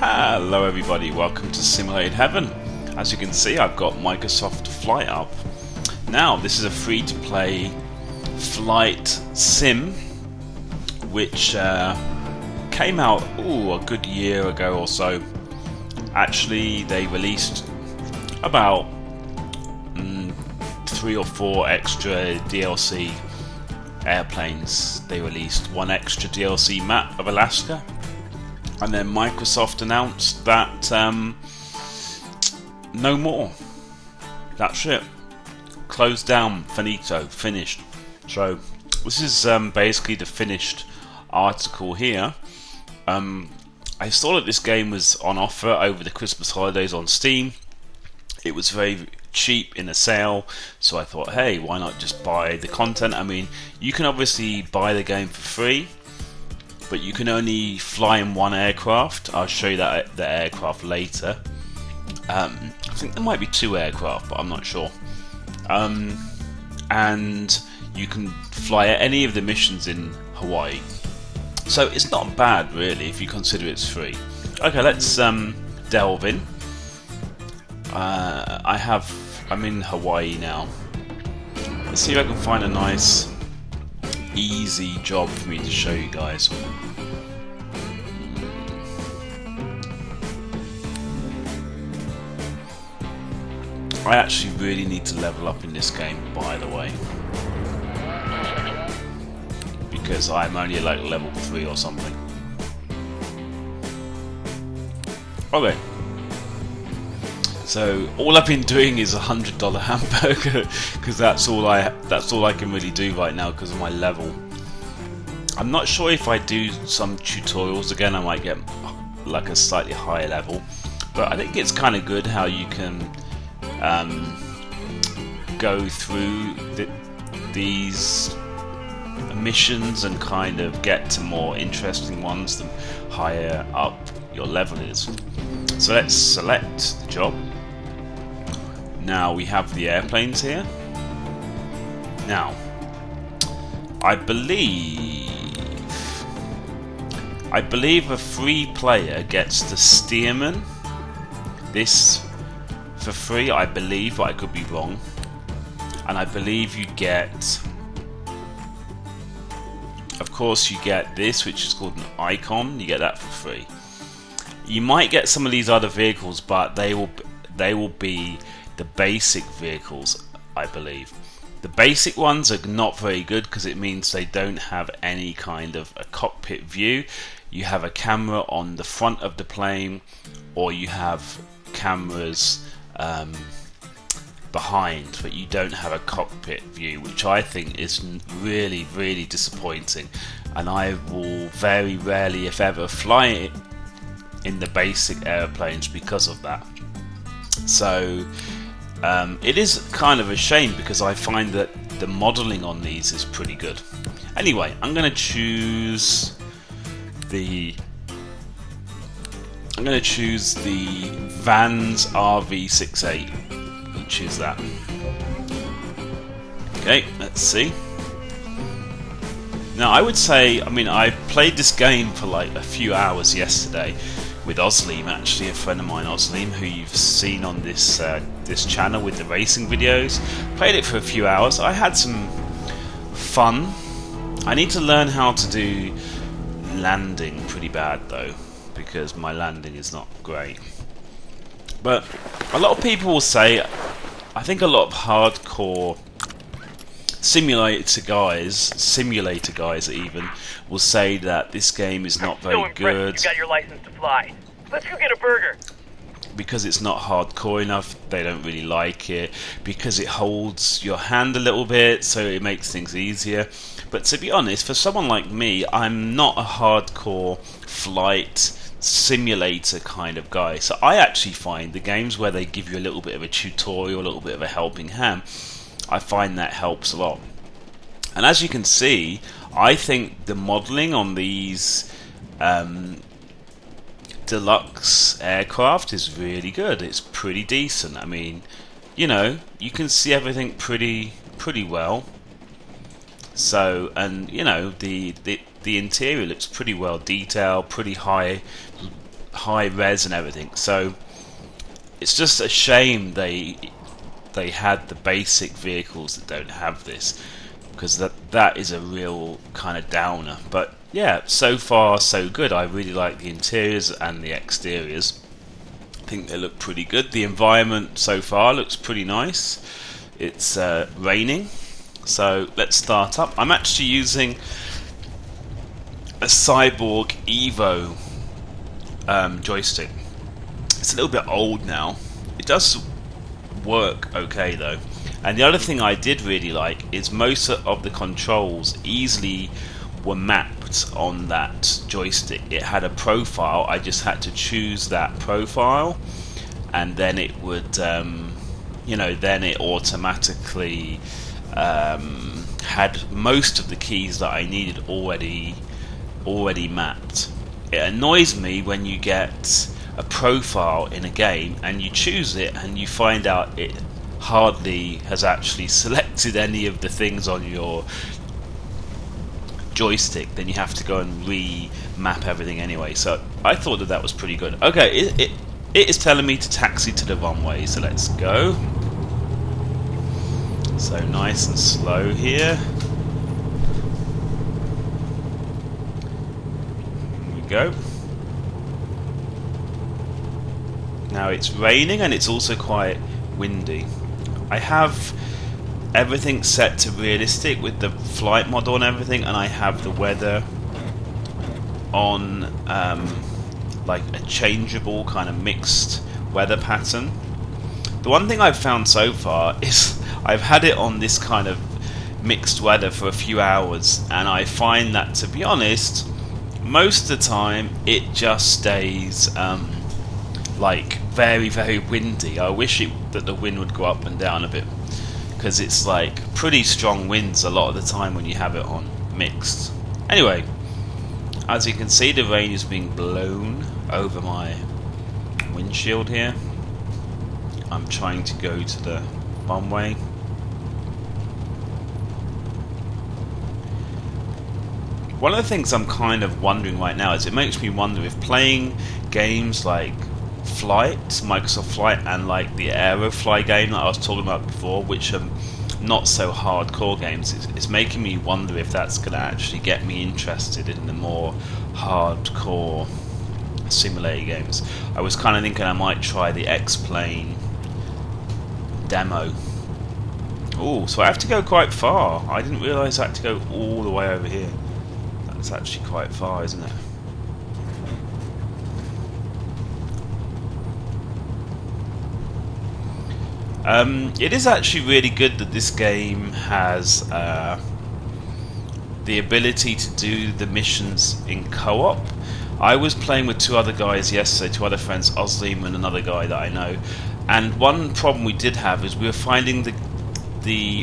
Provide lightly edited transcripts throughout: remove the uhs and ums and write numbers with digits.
Hello everybody, welcome to Simulated Heaven. As you can see, I've got Microsoft Flight up. Now, this is a free-to-play flight sim which came out a good year ago or so. Actually, they released about 3 or 4 extra DLC airplanes. They released one extra DLC map of Alaska, and then Microsoft announced that no more. That's it. Closed down. Finito. Finished. So this is basically the finished article here. I saw that this game was on offer over the Christmas holidays on Steam. It was very cheap in a sale, so I thought, hey, why not just buy the content? I mean, you can obviously buy the game for free, but you can only fly in one aircraft. I'll show you the aircraft later. I think there might be 2 aircraft, but I'm not sure. And you can fly at any of the missions in Hawaii. So it's not bad, really, if you consider it's free. Okay, let's delve in. I'm in Hawaii now. Let's see if I can find a nice, easy job for me to show you guys. I actually really need to level up in this game, by the way, because I'm only like level 3 or something. Okay. So all I've been doing is $100 hamburger, because that's all I can really do right now because of my level. I'm not sure if I do some tutorials again, I might get like a slightly higher level, but I think it's kind of good how you can go through these missions and kind of get to more interesting ones the higher up your level is. So let's select the job. Now we have the airplanes here. Now, I believe a free player gets the Stearman. This for free, I believe, but I could be wrong. And I believe you get, of course, you get this, which is called an Icon. You get that for free. You might get some of these other vehicles, but they will be the basic vehicles, I believe. The basic ones are not very good because it means they don't have any kind of a cockpit view. You have a camera on the front of the plane, or you have cameras behind, but you don't have a cockpit view, which I think is really, really disappointing. And I will very rarely, if ever, fly it in the basic airplanes because of that. So it is kind of a shame because I find that the modelling on these is pretty good. Anyway, I'm going to choose the Vans RV68. I'll choose that. Okay, let's see. Now, I would say, I mean, I played this game for like a few hours yesterday with Osleem, actually, a friend of mine, Osleem, who you've seen on this this channel with the racing videos. Played it for a few hours. I had some fun. I need to learn how to do landing pretty bad though, because my landing is not great. But a lot of people will say, I think a lot of hardcore simulator guys even, will say that this game is not very good. You got your license to fly. Let's go get a burger. Because it's not hardcore enough, they don't really like it. Because it holds your hand a little bit, so it makes things easier. But to be honest, for someone like me, I'm not a hardcore flight simulator kind of guy. So I actually find the games where they give you a little bit of a tutorial, a little bit of a helping hand, I find that helps a lot. And as you can see, I think the modelling on these deluxe aircraft is really good. It's pretty decent. I mean, you know, you can see everything pretty well. So, and you know, the interior looks pretty well detailed, pretty high high res and everything. So it's just a shame they had the basic vehicles that don't have this, because that is a real kind of downer. But yeah, so far so good. I really like the interiors and the exteriors. I think they look pretty good. The environment so far looks pretty nice. It's raining, so let's start up. I'm actually using a Cyborg Evo joystick. It's a little bit old now. It does work okay though. And the other thing I did really like is most of the controls easily were mapped on that joystick. It had a profile. I just had to choose that profile, and then it would, you know, then it automatically had most of the keys that I needed already mapped. It annoys me when you get a profile in a game and you choose it and you find out it hardly has actually selected any of the things on your joystick. Then you have to go and remap everything anyway. So I thought that was pretty good. Okay, it is telling me to taxi to the runway, so let's go. So nice and slow here. Here we go. Now it's raining and it's also quite windy. I have everything set to realistic with the flight model and everything, and I have the weather on like a changeable kind of mixed weather pattern. The one thing I've found so far is I've had it on this kind of mixed weather for a few hours, and I find that, to be honest, most of the time it just stays like very, very windy. I wish that the wind would go up and down a bit, because it's like pretty strong winds a lot of the time when you have it on mixed. Anyway, as you can see, the rain is being blown over my windshield here. I'm trying to go to the runway. One of the things I'm kind of wondering right now is, it makes me wonder if playing games like Flight, Microsoft Flight, and like the Aerofly game that I was talking about before, which are not so hardcore games, it's making me wonder if that's going to actually get me interested in the more hardcore simulator games. I was kind of thinking I might try the X-Plane demo. Oh, so I have to go quite far. I didn't realise I had to go all the way over here. That's actually quite far, isn't it? It is actually really good that this game has the ability to do the missions in co-op. I was playing with two other guys yesterday, two other friends, Ozlim and another guy that I know, and one problem we did have is we were finding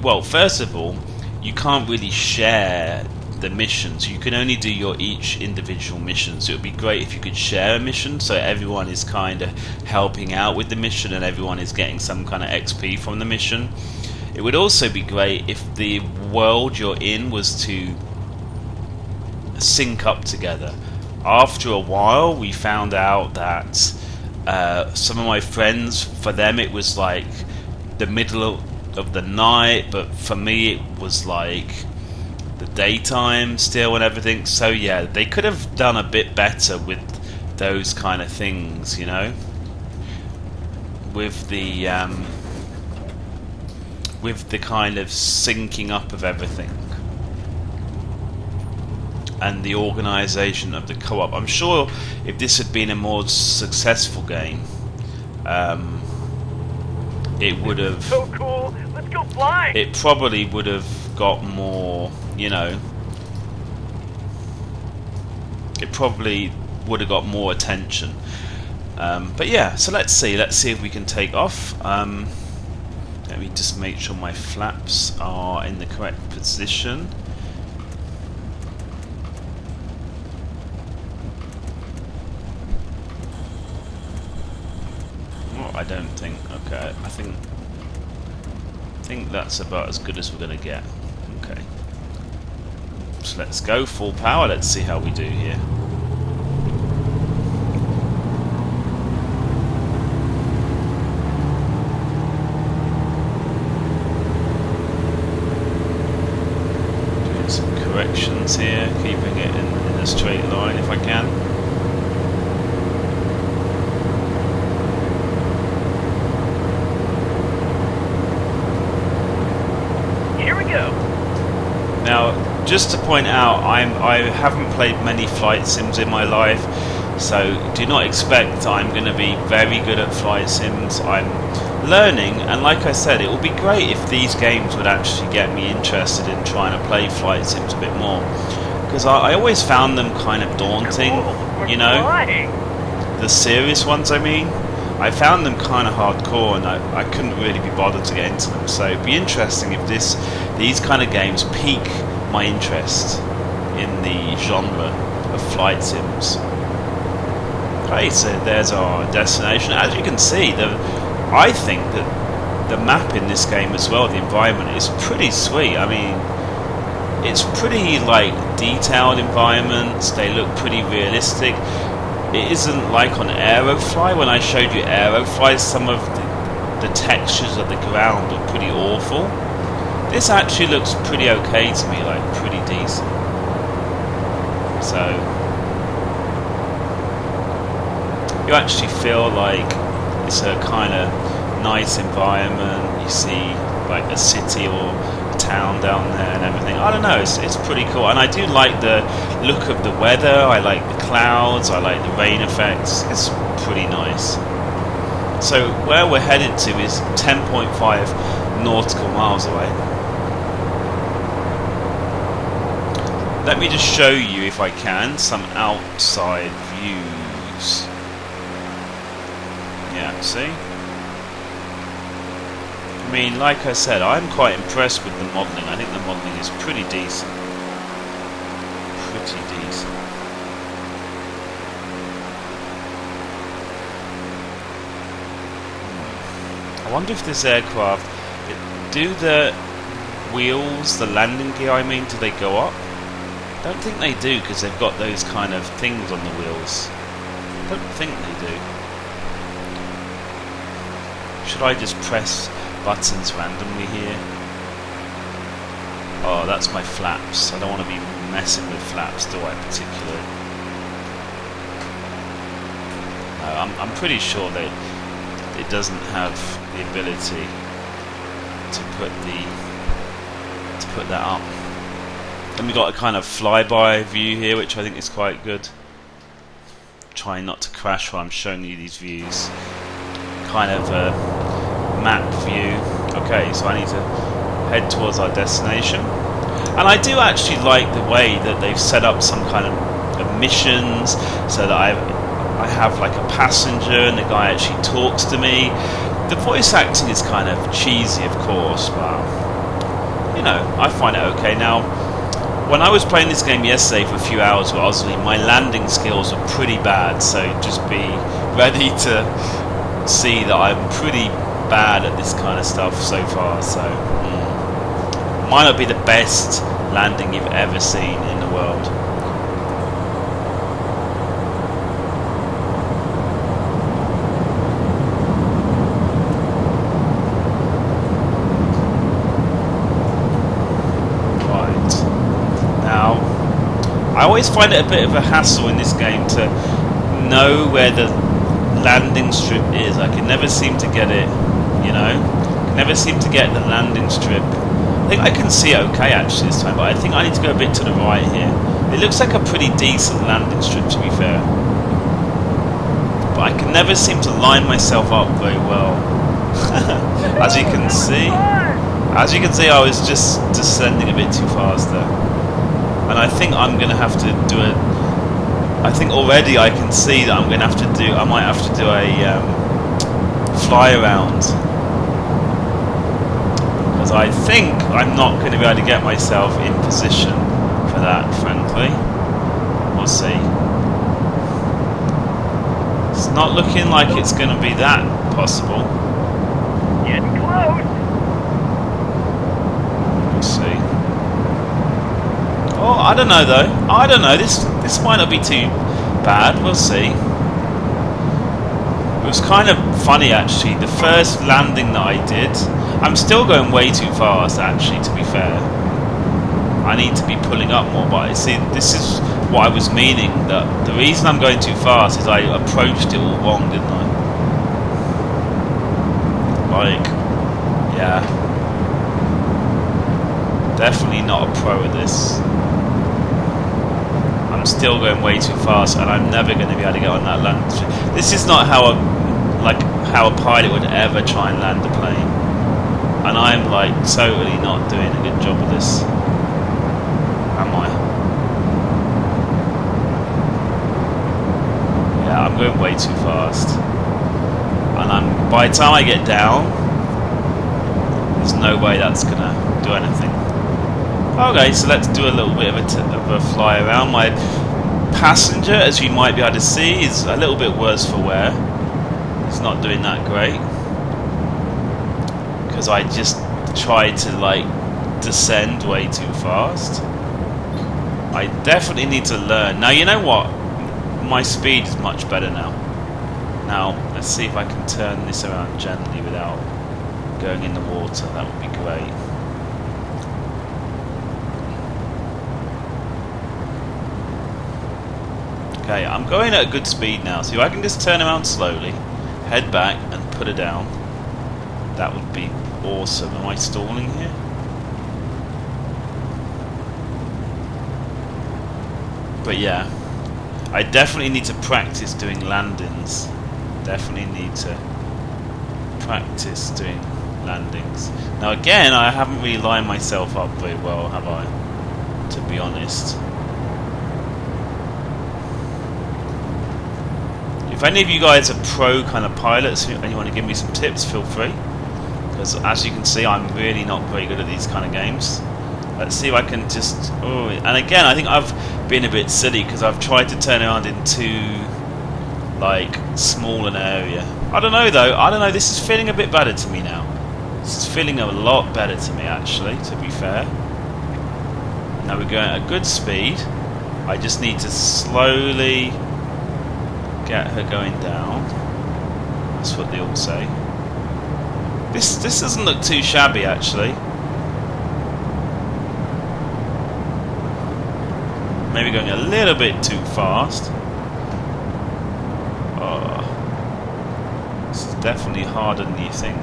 well, first of all, you can't really share the missions. You can only do your each individual missions. It would be great if you could share a mission, so everyone is kind of helping out with the mission and everyone is getting some kind of XP from the mission. It would also be great if the world you're in was to sync up together. After a while, we found out that some of my friends, for them it was like the middle of the night, but for me it was like the daytime still and everything. So yeah, they could have done a bit better with those kind of things, you know, with the kind of syncing up of everything and the organisation of the co-op. I'm sure if this had been a more successful game, it would have. So cool! Let's go fly! It probably would have got more, you know. It probably would have got more attention. But yeah, so let's see if we can take off. Let me just make sure my flaps are in the correct position. I don't think. Okay, I think that's about as good as we're gonna get. Okay, so let's go full power. Let's see how we do here. flights here, keeping it in a straight line if I can. Here we go. Now, just to point out, I haven't played many flight sims in my life, so do not expect I'm going to be very good at flight sims. I'm learning, and like I said, it would be great if these games would actually get me interested in trying to play flight sims a bit more, because I always found them kind of daunting. Cool. You know, Flying. the serious ones, I mean. I found them kind of hardcore, and I couldn't really be bothered to get into them. So it'd be interesting if these kind of games pique my interest in the genre of flight sims. Okay, so there's our destination. As you can see, I think that the map in this game as well, the environment, is pretty sweet. I mean, it's pretty like detailed environments. They look pretty realistic. It isn't like on Aerofly. When I showed you Aerofly, some of the textures of the ground are pretty awful. This actually looks pretty okay to me, like pretty decent. So you actually feel like it's a kind of nice environment. You see like a city or a town down there and everything. I don't know, it's pretty cool. And I do like the look of the weather. I like the clouds. I like the rain effects. It's pretty nice. So where we're headed to is 10.5 nautical miles away. Let me just show you, if I can, some outside views. Yeah, see? I mean, like I said, I'm quite impressed with the modelling. I think the modelling is pretty decent. Pretty decent. I wonder if this aircraft, do the wheels, the landing gear I mean, do they go up? I don't think they do, because they've got those kind of things on the wheels. I don't think they do. Should I just press buttons randomly here? Oh, that's my flaps. I don't want to be messing with flaps, do I, particularly? No, I'm pretty sure that it doesn't have the ability to put that up. Then we got a kind of flyby view here, which I think is quite good. Trying not to crash while I'm showing you these views. Kind of a map view. Okay, so I need to head towards our destination. And I do actually like the way that they've set up some kind of missions, so that I have like a passenger and the guy actually talks to me. The voice acting is kind of cheesy, of course, but you know, I find it okay. Now, when I was playing this game yesterday for a few hours with Osley, my landing skills are pretty bad, so just be ready to see that I'm pretty bad at this kind of stuff so far. So might not be the best landing you've ever seen in the world. I always find it a bit of a hassle in this game to know where the landing strip is. I can never seem to get it, you know. Never seem to get the landing strip. I think I can see it okay actually this time, but I think I need to go a bit to the right here. It looks like a pretty decent landing strip, to be fair. But I can never seem to line myself up very well. As you can see, I was just descending a bit too fast there. And I think I'm going to have to do I think already I can see that I'm going to have to do, I might have to do a fly around. Because I think I'm not going to be able to get myself in position for that, frankly. We'll see. It's not looking like it's going to be that possible. Getting close. We'll see. Oh, I don't know though. I don't know. This might not be too bad. We'll see. It was kind of funny actually. The first landing that I did, I'm still going way too fast actually, to be fair. I need to be pulling up more. But see, this is what I was meaning, that the reason I'm going too fast is I approached it all wrong, didn't I? Like, yeah, definitely not a pro at this. I'm still going way too fast, and I'm never going to be able to get on that land. This is not how how a pilot would ever try and land a plane, and I'm like totally not doing a good job of this. Am I? Yeah, I'm going way too fast, and by the time I get down, there's no way that's gonna do anything. Okay, so let's do a little bit of a fly around. My passenger, as you might be able to see, is a little bit worse for wear. It's not doing that great because I just tried to like descend way too fast. I definitely need to learn. Now, you know what? My speed is much better now. Now, let's see if I can turn this around gently without going in the water. That would be great. Okay, I'm going at a good speed now, so if I can just turn around slowly, head back and put her down, that would be awesome. Am I stalling here? But yeah, I definitely need to practice doing landings. Definitely need to practice doing landings. Now again, I haven't really lined myself up very well, have I? To be honest. If any of you guys are pro kind of pilots and you want to give me some tips, feel free. Because as you can see, I'm really not very good at these kind of games. Let's see if I can just... Oh, and again, I think I've been a bit silly because I've tried to turn around in too, like, small an area. I don't know though. I don't know. This is feeling a bit better to me now. This is feeling a lot better to me, actually, to be fair. Now we're going at a good speed. I just need to slowly get her going down. That's what they all say. This doesn't look too shabby, actually. Maybe going a little bit too fast. Oh, this is definitely harder than you think.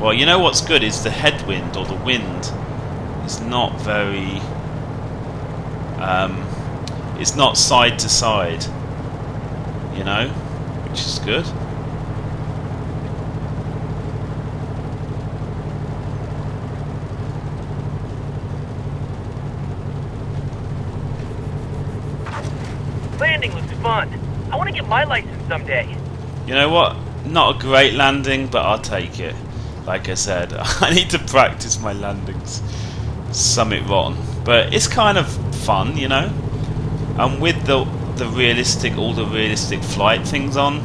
Well, you know what's good is the headwind, or the wind, is not very... it's not side to side, you know, which is good. Landing looks fun. I want to get my license someday. You know what? Not a great landing, but I'll take it. Like I said, I need to practice my landings. Something rotten, but it's kind of fun, you know. And with all the realistic flight things on,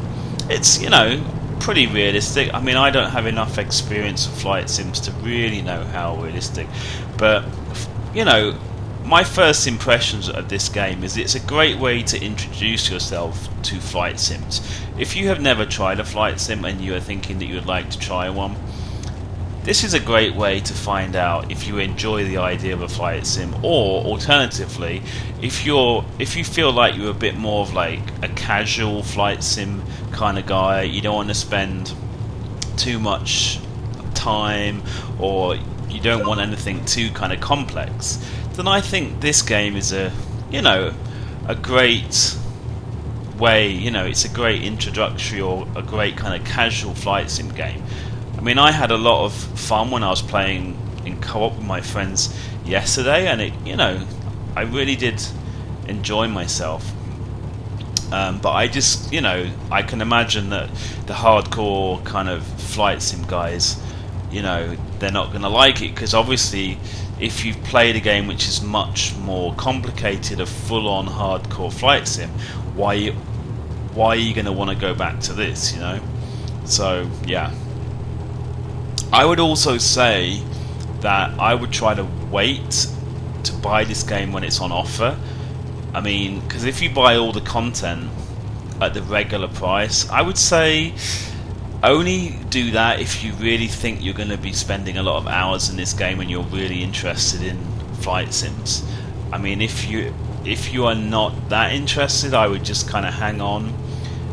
it's, you know, pretty realistic. I mean, I don't have enough experience of flight sims to really know how realistic, but you know, my first impressions of this game is it's a great way to introduce yourself to flight sims. If you have never tried a flight sim and you are thinking that you would like to try one, this is a great way to find out if you enjoy the idea of a flight sim, or alternatively, if you feel like you're a bit more of like a casual flight sim kind of guy, you don't want to spend too much time, or you don't want anything too kind of complex, then I think this game is a great way, you know, it's a great introductory or a great kind of casual flight sim game. I mean, I had a lot of fun when I was playing in co-op with my friends yesterday, and it, you know, I really did enjoy myself. But I just, you know, I can imagine that the hardcore kind of flight sim guys, you know, they're not going to like it, because obviously if you've played a game which is much more complicated, a full-on hardcore flight sim, why are you going to want to go back to this, you know? So, yeah. I would also say that I would try to wait to buy this game when it's on offer. I mean, because if you buy all the content at the regular price, I would say only do that if you really think you're going to be spending a lot of hours in this game and you're really interested in flight sims. I mean, if you are not that interested, I would just kind of hang on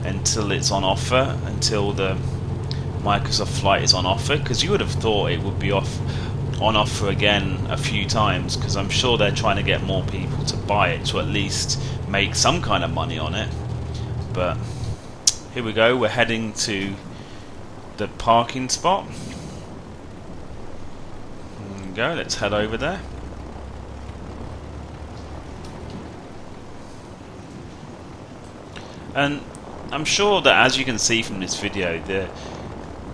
until it's on offer, until the Microsoft Flight is on offer, because you would have thought it would be on offer again a few times, because I'm sure they're trying to get more people to buy it to at least make some kind of money on it. But here we go, we're heading to the parking spot. There we go, let's head over there. And I'm sure that, as you can see from this video,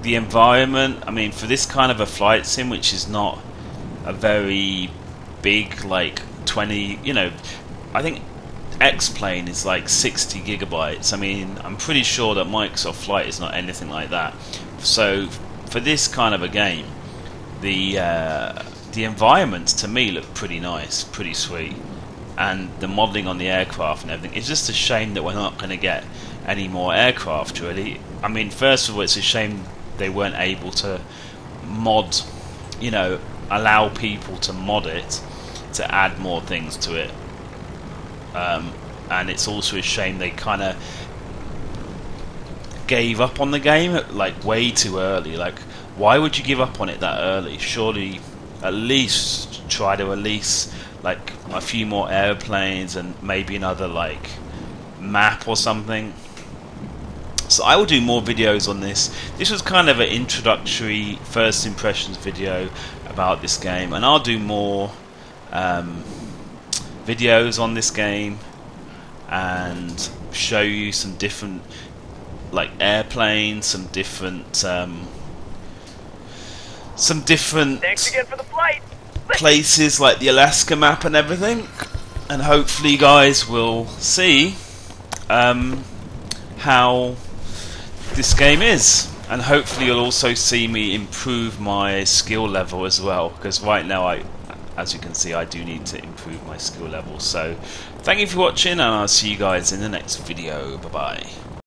the environment, I mean, for this kind of a flight sim, which is not a very big, like 20, you know, I think X-Plane is like 60 gigabytes. I mean, I'm pretty sure that Microsoft Flight is not anything like that. So for this kind of a game, the environments to me look pretty nice, pretty sweet, and the modelling on the aircraft and everything. It's just a shame that we're not going to get any more aircraft, really. I mean, first of all, it's a shame they weren't able to mod, you know, allow people to mod it to add more things to it. And it's also a shame they kind of gave up on the game like way too early. Like, why would you give up on it that early? Surely at least try to release like a few more airplanes and maybe another like map or something. So I will do more videos on this. This was kind of an introductory first impressions video about this game, and I'll do more videos on this game and show you some different like airplanes, some different Thanks again for the flight. places like the Alaska map and everything, and hopefully you guys will see how this game is, and hopefully you'll also see me improve my skill level as well, because right now as you can see, I do need to improve my skill level. So thank you for watching, and I'll see you guys in the next video. Bye bye.